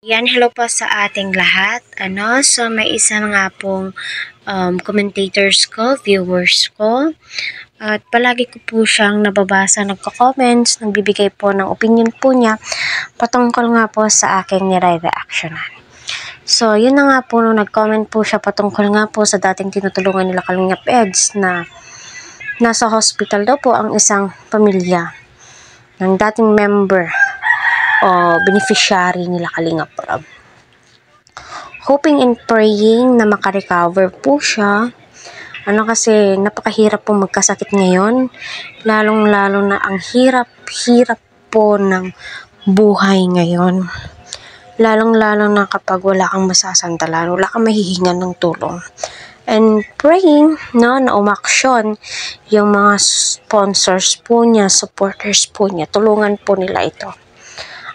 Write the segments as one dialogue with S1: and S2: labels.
S1: Yan, hello po sa ating lahat. So may isa nga pong commentators ko, viewers ko. At palagi ko po siyang nababasa, nagko-comments, nagbibigay po ng opinion po niya patungkol nga po sa aking nire-reactionan. So, yun na nga po nung nag-comment po siya patungkol nga po sa dating tinutulungan nila Kalingap Eds na nasa hospital daw po ang isang pamilya ng dating member o beneficiary nila Kalingap Rab. Hoping and praying na makarecover po siya. Kasi napakahirap po magkasakit ngayon. Lalong-lalo na ang hirap-hirap po ng buhay ngayon. Lalong-lalo na kapag wala kang masasandalan, wala kang mahihingan ng tulong. And praying, na umaksyon yung mga sponsors po niya, supporters po niya, tulungan po nila ito.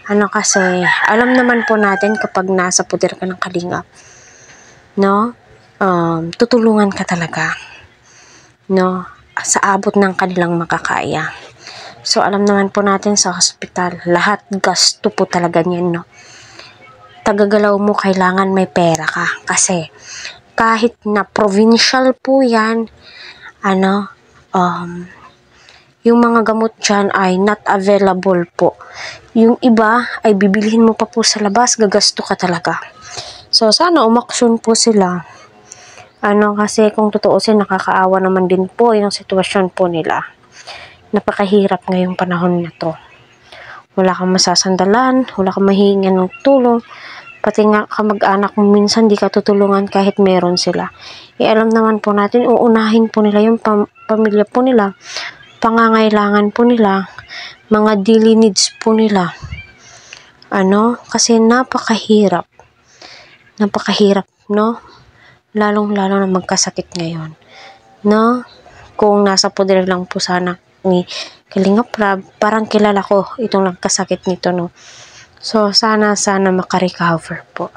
S1: Kasi alam naman po natin kapag nasa puder ka ng Kalingap, tutulungan ka talaga, sa abot ng kanilang makakaya. So alam naman po natin sa hospital, lahat gasto po talaga niyan, Tagagalaw mo kailangan may pera ka kasi kahit na provincial po yan, yung mga gamot dyan ay not available po. Yung iba ay bibilihin mo pa po sa labas, gagasto ka talaga. So, sana umaksyon po sila. Kasi kung tutuusin, nakakaawa naman din po yung sitwasyon po nila. Napakahirap ngayong panahon na to. Wala kang masasandalan, wala kang mahihingan ng tulong. Pati nga kamag-anak mo minsan di ka tutulungan kahit meron sila. Alam naman po natin, uunahin po nila yung pamilya po nila. Pangangailangan po nila, mga daily needs po nila. Kasi napakahirap. Napakahirap, Lalong-lalo na magkasakit ngayon. Kung nasa poder lang po sana ni Kalingap Rab, parang kilala ko itong nagkasakit nito, So, sana makarecover po,